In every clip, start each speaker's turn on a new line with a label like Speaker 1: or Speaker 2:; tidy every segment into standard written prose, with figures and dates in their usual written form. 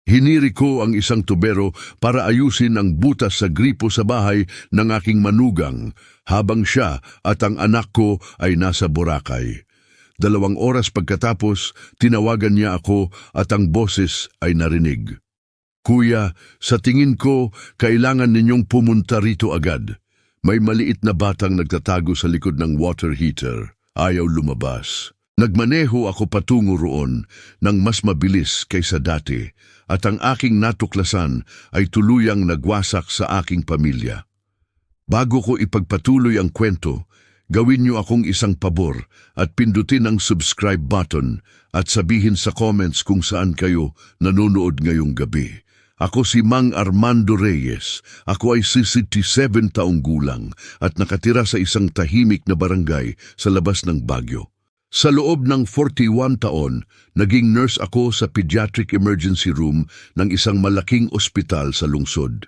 Speaker 1: Hiniri ko ang isang tubero para ayusin ang butas sa gripo sa bahay ng aking manugang habang siya at ang anak ko ay nasa Boracay. 2 oras pagkatapos, tinawagan niya ako at ang boses ay narinig. Kuya, sa tingin ko, kailangan ninyong pumunta rito agad. May maliit na batang nagtatago sa likod ng water heater. Ayaw lumabas. Nagmaneho ako patungo roon ng mas mabilis kaysa dati at ang aking natuklasan ay tuluyang nagwasak sa aking pamilya. Bago ko ipagpatuloy ang kwento, gawin niyo akong isang pabor at pindutin ang subscribe button at sabihin sa comments kung saan kayo nanonood ngayong gabi. Ako si Mang Armando Reyes. Ako ay 67 taong gulang at nakatira sa isang tahimik na barangay sa labas ng Baguio. Sa loob ng 41 taon, naging nurse ako sa pediatric emergency room ng isang malaking ospital sa lungsod.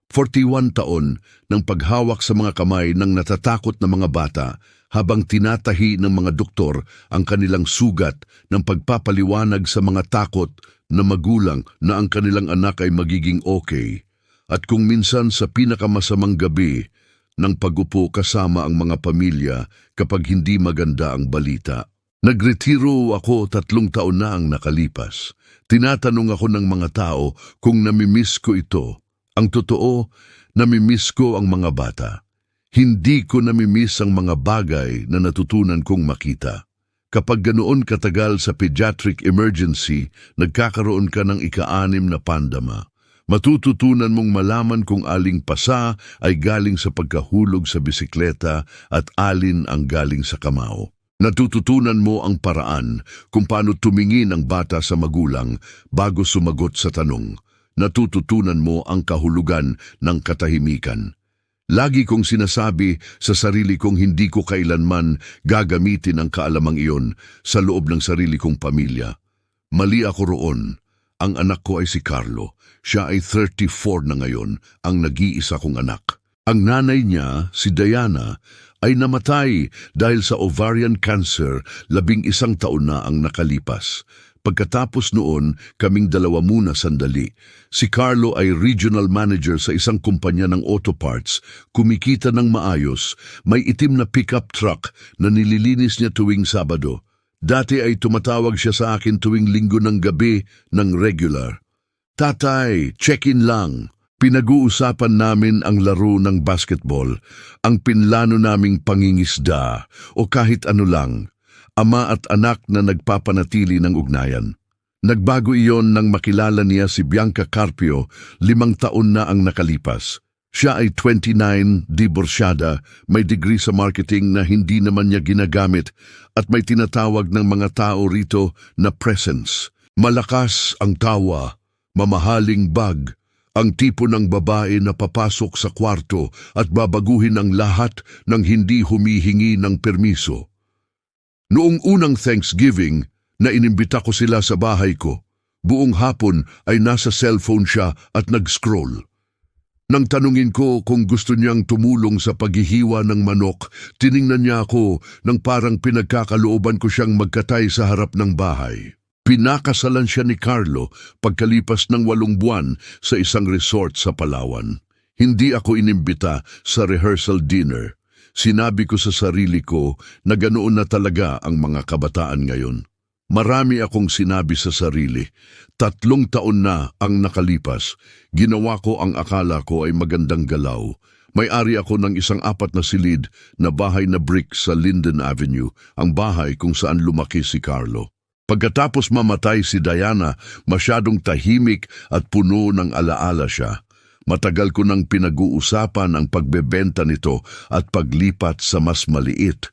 Speaker 1: 41 taon ng paghawak sa mga kamay ng natatakot na mga bata habang tinatahi ng mga doktor ang kanilang sugat ng pagpapaliwanag sa mga takot na magulang na ang kanilang anak ay magiging okay. At kung minsan sa pinakamasamang gabi, ng pagupo kasama ang mga pamilya kapag hindi maganda ang balita. Nagretiro ako 3 taon na ang nakalipas. Tinatanong ako ng mga tao kung namimiss ko ito. Ang totoo, namimiss ko ang mga bata. Hindi ko namimiss ang mga bagay na natutunan kong makita. Kapag ganoon katagal sa pediatric emergency, nagkakaroon ka ng ika-6 na pandama. Matututunan mong malaman kung aling pasa ay galing sa pagkahulog sa bisikleta at alin ang galing sa kamao. Natututunan mo ang paraan kung paano tumingin ang bata sa magulang bago sumagot sa tanong. Natututunan mo ang kahulugan ng katahimikan. Lagi kong sinasabi sa sarili kong hindi ko kailanman gagamitin ang kaalamang iyon sa loob ng sarili kong pamilya. Mali ako roon. Ang anak ko ay si Carlo. Siya ay 34 na ngayon, ang nag-iisa kong anak. Ang nanay niya, si Diana, ay namatay dahil sa ovarian cancer 11 taon na ang nakalipas. Pagkatapos noon, kaming 2 muna sandali. Si Carlo ay regional manager sa isang kumpanya ng auto parts, kumikita ng maayos, may itim na pickup truck na nililinis niya tuwing Sabado. Dati ay tumatawag siya sa akin tuwing Linggo ng gabi ng regular. Tatay, check-in lang. Pinag-uusapan namin ang laro ng basketball, ang pinlano naming pangingisda o kahit ano lang. Ama at anak na nagpapanatili ng ugnayan. Nagbago iyon nang makilala niya si Bianca Carpio, 5 taon na ang nakalipas. Siya ay 29, diborsyada, may degree sa marketing na hindi naman niya ginagamit at may tinatawag ng mga tao rito na presence. Malakas ang tawa, mamahaling bag, ang tipo ng babae na papasok sa kwarto at babaguhin ang lahat ng hindi humihingi ng permiso. Noong unang Thanksgiving na inimbita ko sila sa bahay ko, buong hapon ay nasa cellphone siya at nag-scroll. Nang tanungin ko kung gusto niyang tumulong sa paghihiwa ng manok, tiningnan niya ako nang parang pinagkakalooban ko siyang magkatay sa harap ng bahay. Pinakasalan siya ni Carlo pagkalipas ng 8 buwan sa isang resort sa Palawan. Hindi ako inimbita sa rehearsal dinner. Sinabi ko sa sarili ko na ganoon na talaga ang mga kabataan ngayon. Marami akong sinabi sa sarili. 3 taon na ang nakalipas. Ginawa ko ang akala ko ay magandang galaw. May-ari ako ng isang 4 na silid na bahay na brick sa Linden Avenue, ang bahay kung saan lumaki si Carlo. Pagkatapos mamatay si Diana, masyadong tahimik at puno ng alaala siya. Matagal ko nang pinag-uusapan ang pagbebenta nito at paglipat sa mas maliit.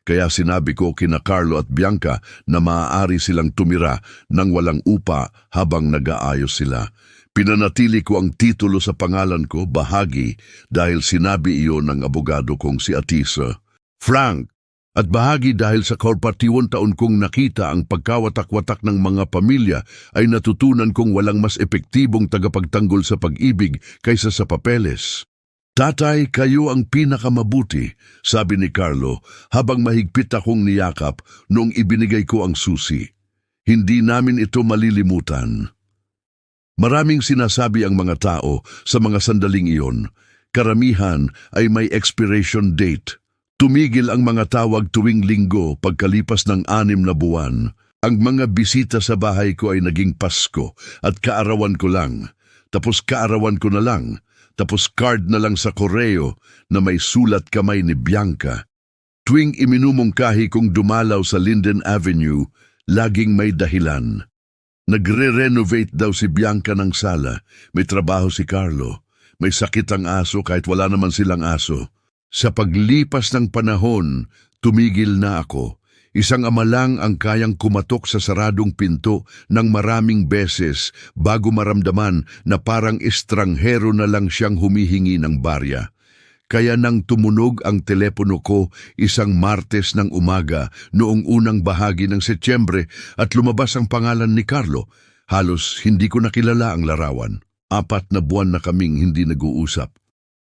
Speaker 1: Kaya sinabi ko kina Carlo at Bianca na maaari silang tumira nang walang upa habang nag-aayos sila. Pinanatili ko ang titulo sa pangalan ko, bahagi, dahil sinabi iyon ng abogado kong si Atisa. Frank, at bahagi dahil sa 41 taon kong nakita ang pagkawatak-watak ng mga pamilya ay natutunan kong walang mas epektibong tagapagtanggol sa pag-ibig kaysa sa papeles. Tatay, kayo ang pinakamabuti, sabi ni Carlo habang mahigpit akong niyakap noong ibinigay ko ang susi. Hindi namin ito malilimutan. Maraming sinasabi ang mga tao sa mga sandaling iyon. Karamihan ay may expiration date. Tumigil ang mga tawag tuwing linggo pagkalipas ng 6 na buwan. Ang mga bisita sa bahay ko ay naging Pasko at kaarawan ko lang. Tapos kaarawan ko na lang. Tapos card na lang sa koreo na may sulat kamay ni Bianca. Tuwing iminumungkahi kong dumalaw sa Linden Avenue, laging may dahilan. Nagre-renovate daw si Bianca ng sala. May trabaho si Carlo. May sakit ang aso kahit wala naman silang aso. Sa paglipas ng panahon, tumigil na ako. Isang ama lang ang kayang kumatok sa saradong pinto ng maraming beses bago maramdaman na parang estranghero na lang siyang humihingi ng barya. Kaya nang tumunog ang telepono ko isang Martes ng umaga noong unang bahagi ng Setyembre at lumabas ang pangalan ni Carlo, halos hindi ko nakilala ang larawan. 4 na buwan na kaming hindi nag-uusap.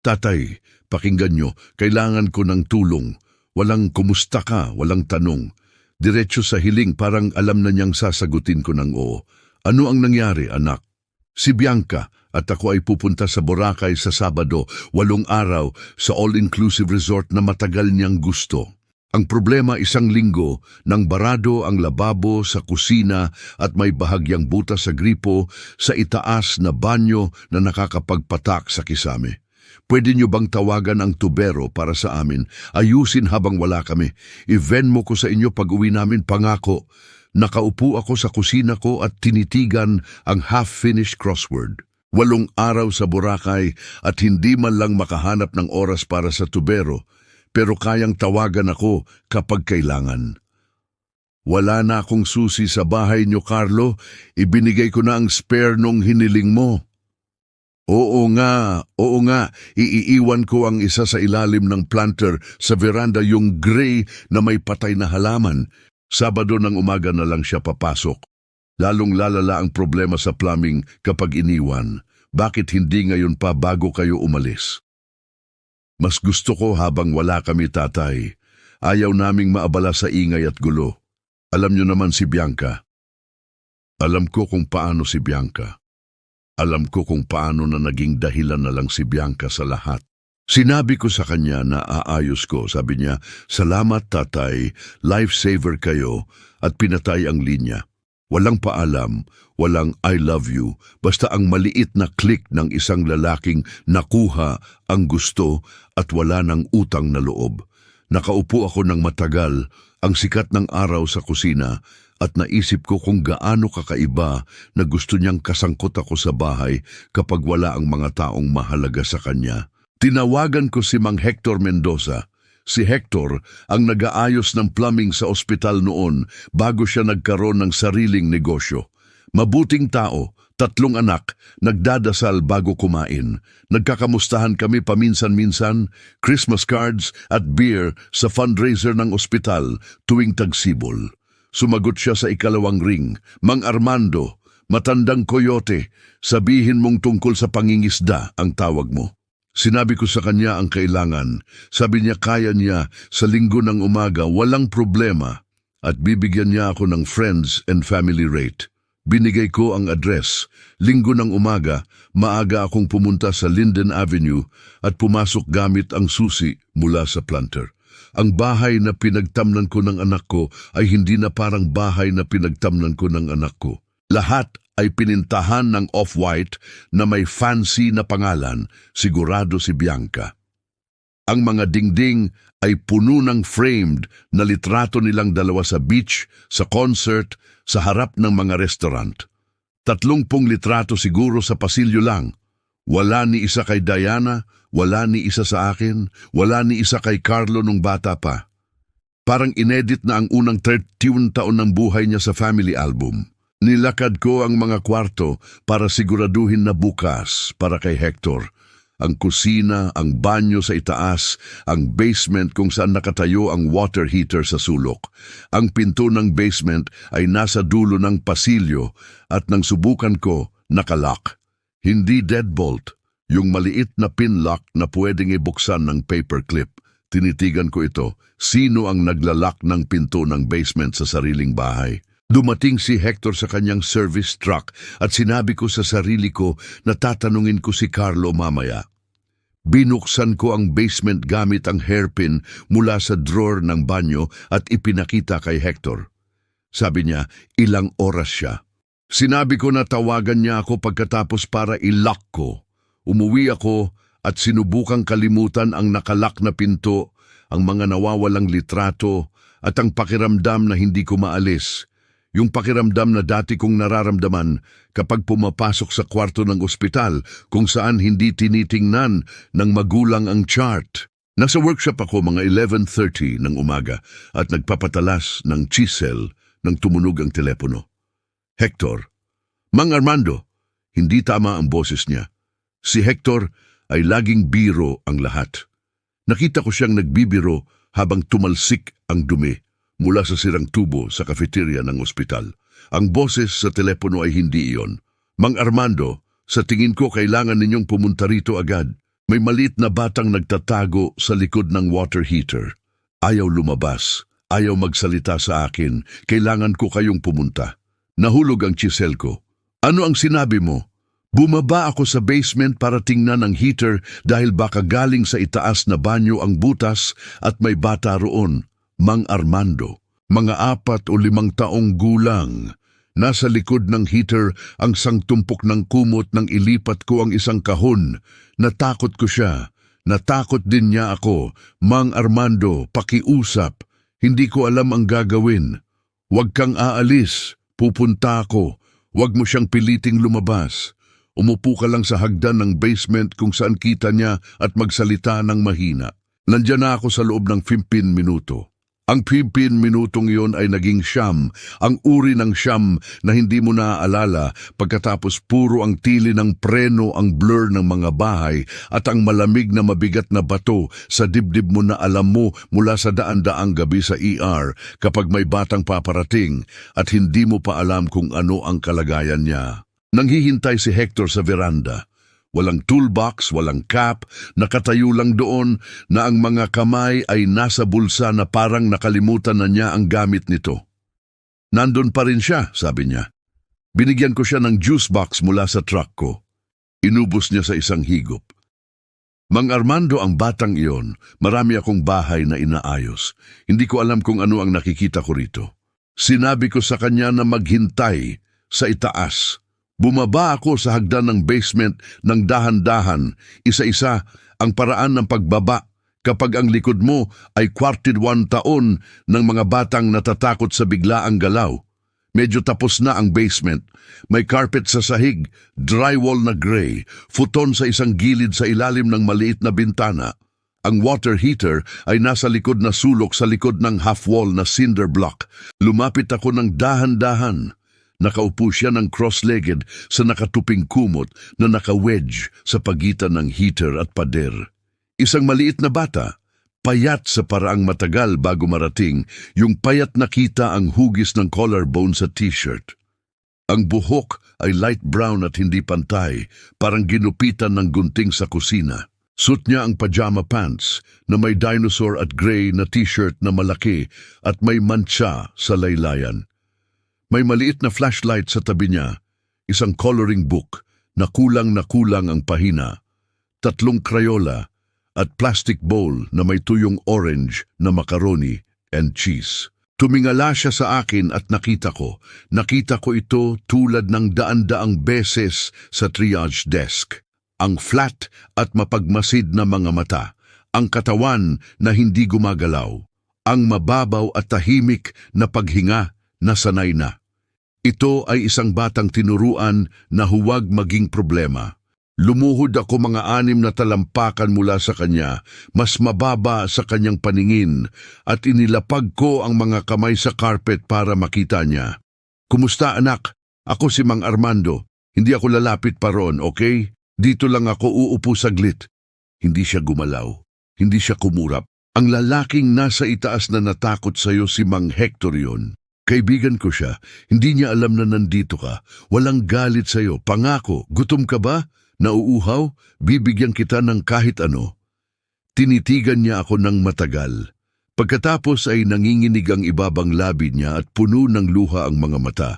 Speaker 1: Tatay, pakinggan nyo, kailangan ko ng tulong. Walang kumusta ka, walang tanong. Diretso sa hiling parang alam na niyang sasagutin ko ng oo. Ano ang nangyari, anak? Si Bianca at ako ay pupunta sa Boracay sa Sabado, 8 araw sa all-inclusive resort na matagal niyang gusto. Ang problema 1 linggo nang barado ang lababo sa kusina at may bahagyang butas sa gripo sa itaas na banyo na nakakapagpatak sa kisame. Pwede niyo bang tawagan ang tubero para sa amin? Ayusin habang wala kami. I-Venmo ko sa inyo pag-uwi namin, pangako. Nakaupo ako sa kusina ko at tinitigan ang half-finished crossword. 8 araw sa Boracay at hindi man lang makahanap ng oras para sa tubero, pero kayang tawagan ako kapag kailangan. Wala na akong susi sa bahay niyo, Carlo. Ibinigay ko na ang spare nung hiniling mo. Oo nga. Iiwan ko ang isa sa ilalim ng planter sa veranda, yung gray na may patay na halaman. Sabado ng umaga na lang siya papasok. Lalong lalala ang problema sa plumbing kapag iniwan. Bakit hindi ngayon pa bago kayo umalis? Mas gusto ko habang wala kami, tatay. Ayaw naming maabala sa ingay at gulo. Alam niyo naman si Bianca. Alam ko kung paano si Bianca. Alam ko kung paano na naging dahilan na lang si Bianca sa lahat. Sinabi ko sa kanya na aayos ko. Sabi niya, salamat tatay, lifesaver kayo, at pinatay ang linya. Walang paalam, walang I love you, basta ang maliit na click ng isang lalaking nakuha ang gusto at wala ng utang na loob. Nakaupo ako ng matagal, ang sikat ng araw sa kusina, at naisip ko kung gaano kakaiba na gusto niyang kasangkot ako sa bahay kapag wala ang mga taong mahalaga sa kanya. Tinawagan ko si Mang Hector Mendoza. Si Hector ang nag-aayos ng plumbing sa ospital noon bago siya nagkaroon ng sariling negosyo. Mabuting tao, 3 anak, nagdadasal bago kumain. Nagkakamustahan kami paminsan-minsan, Christmas cards at beer sa fundraiser ng ospital tuwing tagsibol. Sumagot siya sa 2nd ring, Mang Armando, matandang koyote, sabihin mong tungkol sa pangingisda ang tawag mo. Sinabi ko sa kanya ang kailangan. Sabi niya kaya niya sa Linggo ng umaga, walang problema, at bibigyan niya ako ng friends and family rate. Binigay ko ang address. Linggo ng umaga, maaga akong pumunta sa Linden Avenue at pumasok gamit ang susi mula sa planter. Ang bahay na pinagtamnan ko ng anak ko ay hindi na parang bahay na pinagtamnan ko ng anak ko. Lahat ay pinintahan ng off-white na may fancy na pangalan, sigurado si Bianca. Ang mga dingding ay puno ng framed na litrato nilang dalawa sa beach, sa concert, sa harap ng mga restaurant. 30 litrato siguro sa pasilyo lang. Wala ni isa kay Diana, wala ni isa sa akin, wala ni isa kay Carlo nung bata pa. Parang inedit na ang unang 31 taon ng buhay niya sa family album. Nilakad ko ang mga kwarto para siguraduhin na bukas para kay Hector. Ang kusina, ang banyo sa itaas, ang basement kung saan nakatayo ang water heater sa sulok. Ang pinto ng basement ay nasa dulo ng pasilyo at nang subukan ko, nakalock. Hindi deadbolt, yung maliit na pinlock na pwedeng ibuksan ng paperclip. Tinitigan ko ito, sino ang naglalak ng pinto ng basement sa sariling bahay? Dumating si Hector sa kanyang service truck at sinabi ko sa sarili ko na tatanungin ko si Carlo mamaya. Binuksan ko ang basement gamit ang hairpin mula sa drawer ng banyo at ipinakita kay Hector. Sabi niya, ilang oras siya. Sinabi ko na tawagan niya ako pagkatapos para i-lock ko. Umuwi ako at sinubukang kalimutan ang nakalak na pinto, ang mga nawawalang litrato at ang pakiramdam na hindi ko maalis. Yung pakiramdam na dati kong nararamdaman kapag pumapasok sa kwarto ng ospital kung saan hindi tinitingnan ng magulang ang chart. Nasa workshop ako mga 11:30 ng umaga at nagpapatalas ng chisel nang tumunog ang telepono. Hector, Mang Armando, hindi tama ang boses niya. Si Hector ay laging biro ang lahat. Nakita ko siyang nagbibiro habang tumalsik ang dumi mula sa sirang tubo sa cafeteria ng ospital. Ang boses sa telepono ay hindi iyon. Mang Armando, sa tingin ko kailangan ninyong pumunta rito agad. May maliit na batang nagtatago sa likod ng water heater. Ayaw lumabas, ayaw magsalita sa akin. Kailangan ko kayong pumunta. Nahulog ang chisel ko. Ano ang sinabi mo? Bumaba ako sa basement para tingnan ang heater dahil baka galing sa itaas na banyo ang butas at may bata roon. Mang Armando, mga 4 o 5 taong gulang. Nasa likod ng heater ang sangtumpok ng kumot nang ilipat ko ang isang kahon. Natakot ko siya. Natakot din niya ako. Mang Armando, pakiusap. Hindi ko alam ang gagawin. Huwag kang aalis. Pupunta ako. Huwag mo siyang piliting lumabas. Umupo ka lang sa hagdan ng basement kung saan kita niya at magsalita ng mahina. Nandiyan na ako sa loob ng 15 minuto. Ang 15 minutong iyon ay naging siyam, ang uri ng siyam na hindi mo naaalala pagkatapos puro ang tili ng preno ang blur ng mga bahay at ang malamig na mabigat na bato sa dibdib mo na alam mo mula sa daan-daang gabi sa ER kapag may batang paparating at hindi mo pa alam kung ano ang kalagayan niya. Nanghihintay si Hector sa veranda. Walang toolbox, walang cap, nakatayo lang doon na ang mga kamay ay nasa bulsa na parang nakalimutan na niya ang gamit nito. Nandun pa rin siya, sabi niya. Binigyan ko siya ng juice box mula sa truck ko. Inubos niya sa isang higop. Mang Armando, ang batang iyon, marami akong bahay na inaayos. Hindi ko alam kung ano ang nakikita ko rito. Sinabi ko sa kanya na maghintay sa itaas. Bumaba ako sa hagdan ng basement ng dahan-dahan, isa-isa ang paraan ng pagbaba kapag ang likod mo ay 41 taon ng mga batang natatakot sa biglaang galaw. Medyo tapos na ang basement. May carpet sa sahig, drywall na gray, futon sa isang gilid sa ilalim ng maliit na bintana. Ang water heater ay nasa likod na sulok sa likod ng half-wall na cinder block. Lumapit ako ng dahan-dahan. Nakaupo siya ng cross-legged sa nakatuping kumot na naka-wedge sa pagitan ng heater at pader. Isang maliit na bata, payat sa paraang matagal bago marating, yung payat na kita ang hugis ng collarbone sa t-shirt. Ang buhok ay light brown at hindi pantay, parang ginupitan ng gunting sa kusina. Suot niya ang pajama pants na may dinosaur at gray na t-shirt na malaki at may mancha sa laylayan. May maliit na flashlight sa tabi niya, isang coloring book na kulang ang pahina, 3 Crayola at plastic bowl na may tuyong orange na macaroni and cheese. Tumingala siya sa akin at nakita ko ito tulad ng daan-daang beses sa triage desk. Ang flat at mapagmasid na mga mata, ang katawan na hindi gumagalaw, ang mababaw at tahimik na paghinga na sanay na. Ito ay isang batang tinuruan na huwag maging problema. Lumuhod ako mga 6 na talampakan mula sa kanya, mas mababa sa kanyang paningin, at inilapag ko ang mga kamay sa carpet para makita niya. Kumusta anak? Ako si Mang Armando. Hindi ako lalapit pa roon, okay? Dito lang ako uupo saglit. Hindi siya gumalaw. Hindi siya kumurap. Ang lalaking nasa itaas na natakot sa'yo si Mang Hector yun. Kaibigan ko siya, hindi niya alam na nandito ka. Walang galit sa'yo, pangako. Gutom ka ba? Nauuhaw? Bibigyan kita ng kahit ano. Tinitigan niya ako ng matagal. Pagkatapos ay nanginginig ang ibabang labi niya at puno ng luha ang mga mata,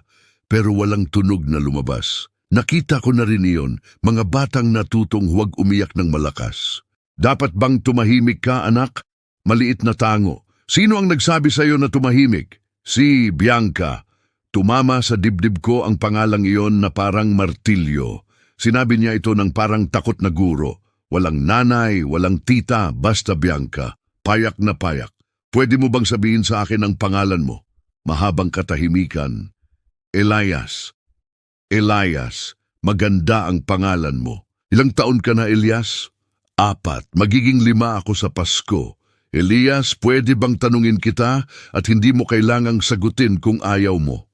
Speaker 1: pero walang tunog na lumabas. Nakita ko na rin iyon, mga batang natutong huwag umiyak ng malakas. Dapat bang tumahimik ka, anak? Maliit na tango. Sino ang nagsabi sa iyo na tumahimik? Si Bianca. Tumama sa dibdib ko ang pangalang iyon na parang martilyo. Sinabi niya ito ng parang takot na guro. Walang nanay, walang tita, basta Bianca. Payak na payak. Pwede mo bang sabihin sa akin ang pangalan mo? Mahabang katahimikan. Elias. Elias, maganda ang pangalan mo. Ilang taon ka na, Elias? 4. Magiging 5 ako sa Pasko. Elias, pwede bang tanungin kita at hindi mo kailangang sagutin kung ayaw mo?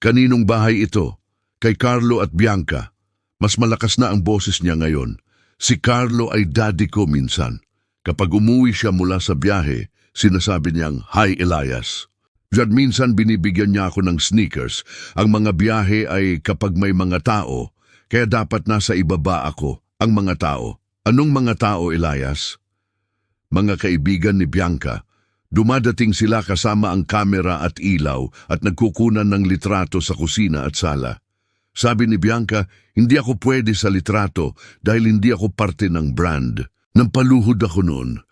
Speaker 1: Kaninong bahay ito? Kay Carlo at Bianca. Mas malakas na ang boses niya ngayon. Si Carlo ay daddy ko minsan. Kapag umuwi siya mula sa biyahe, sinasabi niyang, "Hi, Elias." Diyan minsan binibigyan niya ako ng sneakers. Ang mga biyahe ay kapag may mga tao, kaya dapat nasa ibaba ako, ang mga tao. Anong mga tao, Elias? Mga kaibigan ni Bianca. Dumadating sila kasama ang kamera at ilaw at nagkukunan ng litrato sa kusina at sala. Sabi ni Bianca, hindi ako pwede sa litrato dahil hindi ako parte ng brand. Nampaluhod ako noon.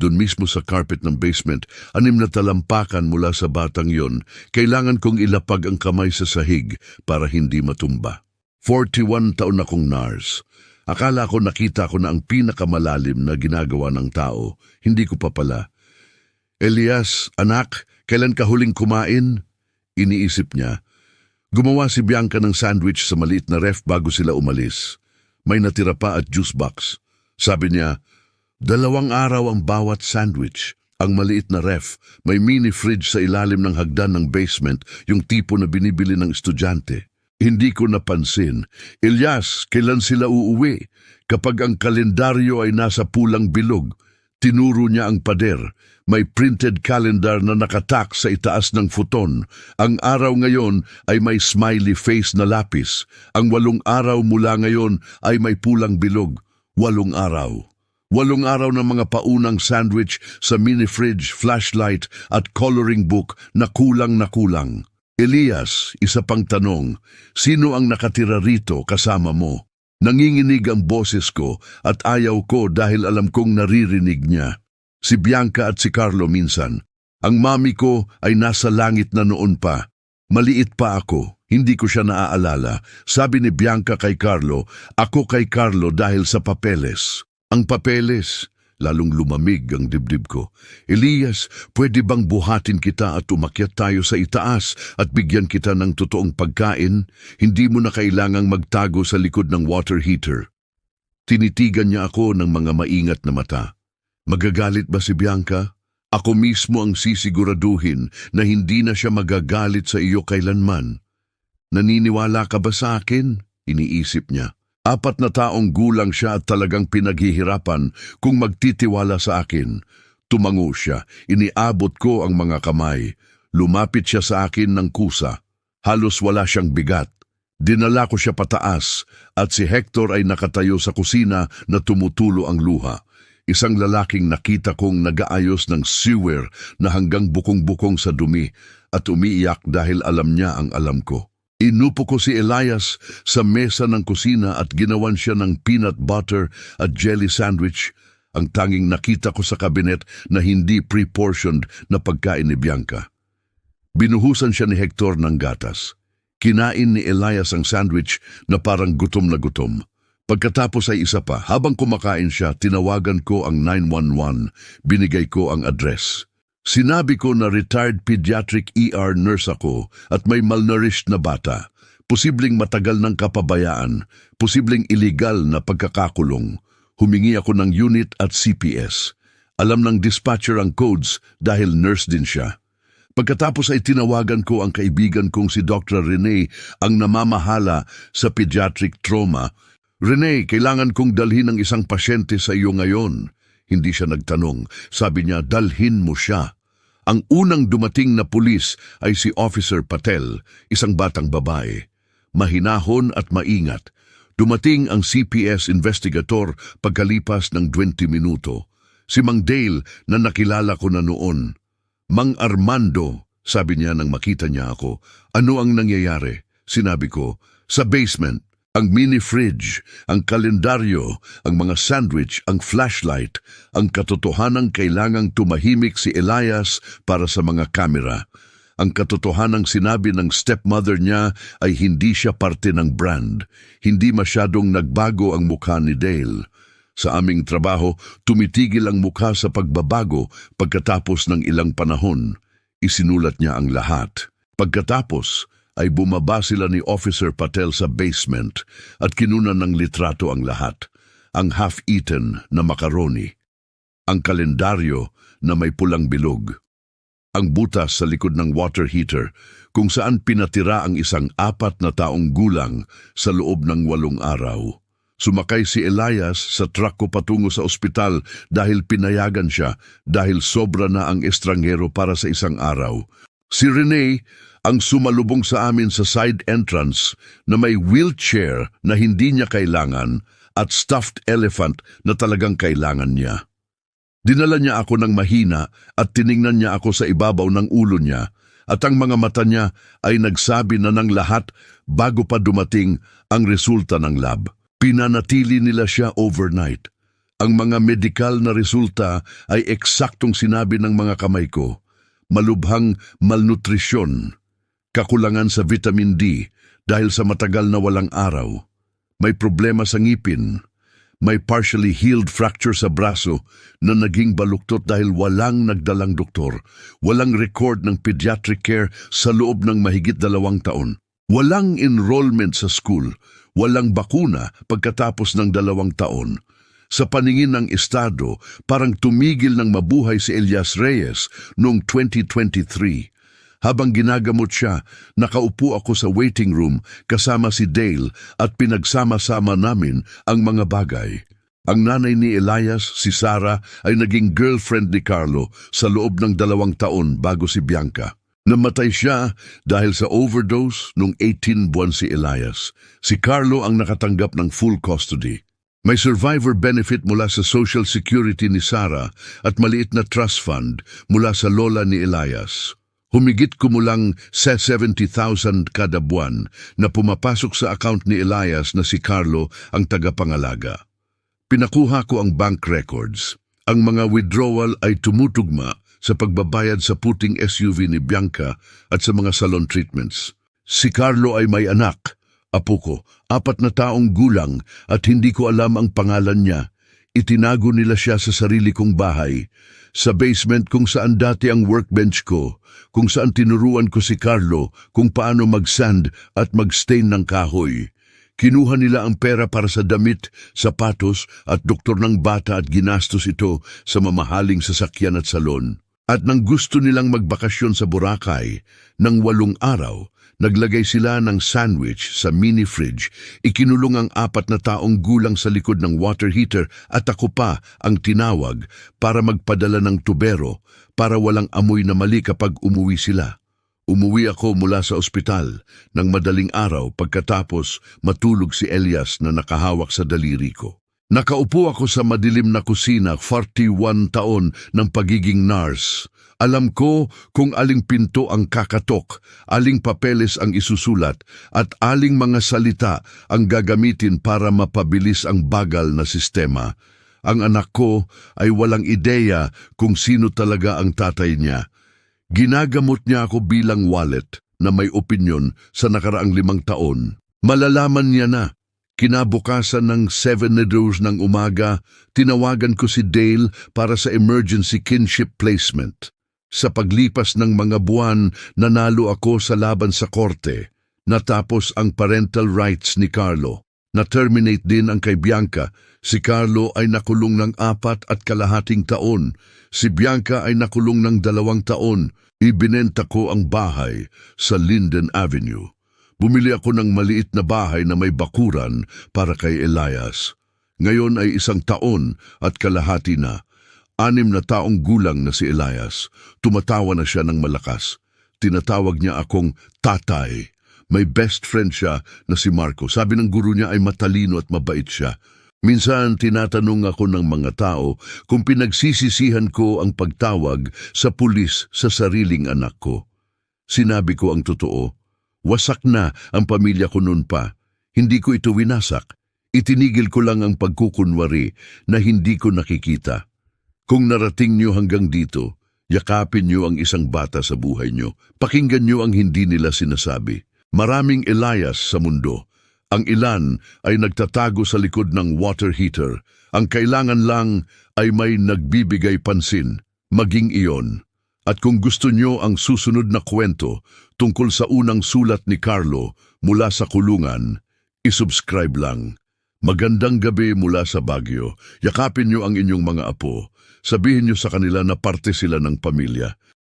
Speaker 1: Doon mismo sa carpet ng basement, 6 na talampakan mula sa batang yon. Kailangan kong ilapag ang kamay sa sahig para hindi matumba. 41 taon akong nurse. Akala ko nakita ko na ang pinakamalalim na ginagawa ng tao. Hindi ko pa pala. Elias, anak, kailan ka huling kumain? Iniisip niya. Gumawa si Bianca ng sandwich sa maliit na ref bago sila umalis. May natira pa at juice box. Sabi niya, 2 araw ang bawat sandwich. Ang maliit na ref, may mini fridge sa ilalim ng hagdan ng basement, yung tipo na binibili ng estudyante. Hindi ko napansin. Elias, kailan sila uuwi? Kapag ang kalendaryo ay nasa pulang bilog, tinuro niya ang pader. May printed calendar na nakatak sa itaas ng futon. Ang araw ngayon ay may smiley face na lapis. Ang 8 araw mula ngayon ay may pulang bilog. 8 araw. 8 araw ng mga paunang sandwich sa mini-fridge, flashlight at coloring book na kulang na kulang. Elias, isa pang tanong, sino ang nakatira rito kasama mo? Nanginginig ang boses ko at ayaw ko dahil alam kong naririnig niya. Si Bianca at si Carlo minsan. Ang mami ko ay nasa langit na noon pa. Maliit pa ako, hindi ko siya naaalala. Sabi ni Bianca kay Carlo, ako kay Carlo dahil sa papeles. Ang papeles, lalong lumamig ang dibdib ko. Elias, pwede bang buhatin kita at umakyat tayo sa itaas at bigyan kita ng totoong pagkain? Hindi mo na kailangang magtago sa likod ng water heater. Tinitigan niya ako ng mga maingat na mata. Magagalit ba si Bianca? Ako mismo ang sisiguraduhin na hindi na siya magagalit sa iyo kailanman. Naniniwala ka ba sa akin? Iniisip niya. 4 na taong gulang siya at talagang pinaghihirapan kung magtitiwala sa akin. Tumango siya, iniabot ko ang mga kamay. Lumapit siya sa akin ng kusa. Halos wala siyang bigat. Dinala ko siya pataas at si Hector ay nakatayo sa kusina na tumutulo ang luha. Isang lalaking nakita kong nag-aayos ng sewer na hanggang bukong-bukong sa dumi at umiiyak dahil alam niya ang alam ko. Inupo ko si Elias sa mesa ng kusina at ginawan siya ng peanut butter at jelly sandwich, ang tanging nakita ko sa kabinet na hindi pre-portioned na pagkain ni Bianca. Binuhusan siya ni Hector ng gatas. Kinain ni Elias ang sandwich na parang gutom na gutom. Pagkatapos ay isa pa, habang kumakain siya, tinawagan ko ang 911, binigay ko ang address. Sinabi ko na retired pediatric ER nurse ako at may malnourished na bata. Posibleng matagal ng kapabayaan, posibleng illegal na pagkakakulong. Humingi ako ng unit at CPS. Alam ng dispatcher ang codes dahil nurse din siya. Pagkatapos ay tinawagan ko ang kaibigan kong si Dr. Rene, ang namamahala sa pediatric trauma. Rene, kailangan kong dalhin ang isang pasyente sa iyo ngayon. Hindi siya nagtanong. Sabi niya, dalhin mo siya. Ang unang dumating na pulis ay si Officer Patel, isang batang babae. Mahinahon at maingat. Dumating ang CPS investigator pagkalipas ng 20 minuto. Si Mang Dale na nakilala ko na noon. Mang Armando, sabi niya nang makita niya ako. Ano ang nangyayari? Sinabi ko, sa basement. Ang mini fridge, ang kalendaryo, ang mga sandwich, ang flashlight, ang katotohanang kailangang tumahimik si Elias para sa mga kamera. Ang katotohanang sinabi ng stepmother niya ay hindi siya parte ng brand. Hindi masyadong nagbago ang mukha ni Dale. Sa aming trabaho, tumitigil ang mukha sa pagbabago pagkatapos ng ilang panahon. Isinulat niya ang lahat. Pagkatapos, ay bumaba sila ni Officer Patel sa basement at kinunan ng litrato ang lahat. Ang half-eaten na macaroni. Ang kalendaryo na may pulang bilog. Ang butas sa likod ng water heater kung saan pinatira ang isang 4 na taong gulang sa loob ng 8 araw. Sumakay si Elias sa truck ko patungo sa ospital dahil pinayagan siya dahil sobra na ang estranghero para sa isang araw. Si Renee ang sumalubong sa amin sa side entrance na may wheelchair na hindi niya kailangan at stuffed elephant na talagang kailangan niya. Dinala niya ako ng mahina at tiningnan niya ako sa ibabaw ng ulo niya at ang mga mata niya ay nagsabi na ng lahat bago pa dumating ang resulta ng lab. Pinanatili nila siya overnight. Ang mga medikal na resulta ay eksaktong sinabi ng mga kamay ko. Malubhang malnutrisyon. Kakulangan sa vitamin D dahil sa matagal na walang araw. May problema sa ngipin. May partially healed fracture sa braso na naging baluktot dahil walang nagdalang doktor. Walang record ng pediatric care sa loob ng mahigit 2 taon. Walang enrollment sa school. Walang bakuna pagkatapos ng 2 taon. Sa paningin ng estado, parang tumigil ng mabuhay si Elias Reyes noong 2023. Habang ginagamot siya, nakaupo ako sa waiting room kasama si Dale at pinagsama-sama namin ang mga bagay. Ang nanay ni Elias, si Sarah, ay naging girlfriend ni Carlo sa loob ng 2 taon bago si Bianca. Namatay siya dahil sa overdose noong 18 buwan si Elias. Si Carlo ang nakatanggap ng full custody. May survivor benefit mula sa Social Security ni Sarah at maliit na trust fund mula sa lola ni Elias. Humigit kumulang sa 70,000 kada buwan na pumapasok sa account ni Elias na si Carlo ang tagapangalaga. Pinakuha ko ang bank records. Ang mga withdrawal ay tumutugma sa pagbabayad sa puting SUV ni Bianca at sa mga salon treatments. Si Carlo ay may anak, apo ko, 4 na taong gulang at hindi ko alam ang pangalan niya. Itinago nila siya sa sarili kong bahay, sa basement kung saan dati ang workbench ko, kung saan tinuruan ko si Carlo kung paano mag-sand at mag-stain ng kahoy. Kinuha nila ang pera para sa damit, sapatos at doktor ng bata at ginastos ito sa mamahaling sasakyan at salon. At nang gusto nilang magbakasyon sa Boracay, ng 8 araw, naglagay sila ng sandwich sa mini fridge, ikinulong ang 4 na taong gulang sa likod ng water heater at ako pa ang tinawag para magpadala ng tubero para walang amoy na mali kapag umuwi sila. Umuwi ako mula sa ospital ng madaling araw pagkatapos matulog si Elias na nakahawak sa daliri ko. Nakaupo ako sa madilim na kusina, 41 taon ng pagiging nurse. Alam ko kung aling pinto ang kakatok, aling papeles ang isusulat, at aling mga salita ang gagamitin para mapabilis ang bagal na sistema. Ang anak ko ay walang ideya kung sino talaga ang tatay niya. Ginagamot niya ako bilang wallet na may opinyon sa nakaraang 5 taon. Malalaman niya na. Kinabukasan ng 7 ng umaga, tinawagan ko si Dale para sa emergency kinship placement. Sa paglipas ng mga buwan, nanalo ako sa laban sa korte. Natapos ang parental rights ni Carlo. Na-terminate din ang kay Bianca. Si Carlo ay nakulong ng 4.5 taon. Si Bianca ay nakulong ng 2 taon. Ibinenta ko ang bahay sa Linden Avenue. Bumili ako ng maliit na bahay na may bakuran para kay Elias. Ngayon ay 1 taon at kalahati na. 6 na taong gulang na si Elias. Tumatawa na siya ng malakas. Tinatawag niya akong tatay. May best friend siya na si Marco. Sabi ng guru niya ay matalino at mabait siya. Minsan tinatanong ako ng mga tao kung pinagsisisihan ko ang pagtawag sa pulis sa sariling anak ko. Sinabi ko ang totoo. Wasak na ang pamilya ko noon pa. Hindi ko ito winasak. Itinigil ko lang ang pagkukunwari na hindi ko nakikita. Kung narating niyo hanggang dito, yakapin niyo ang isang bata sa buhay niyo. Pakinggan niyo ang hindi nila sinasabi. Maraming Elias sa mundo. Ang ilan ay nagtatago sa likod ng water heater. Ang kailangan lang ay may nagbibigay pansin, maging iyon. At kung gusto nyo ang susunod na kwento tungkol sa unang sulat ni Carlo mula sa kulungan, isubscribe lang. Magandang gabi mula sa Baguio. Yakapin nyo ang inyong mga apo. Sabihin nyo sa kanila na parte sila ng pamilya.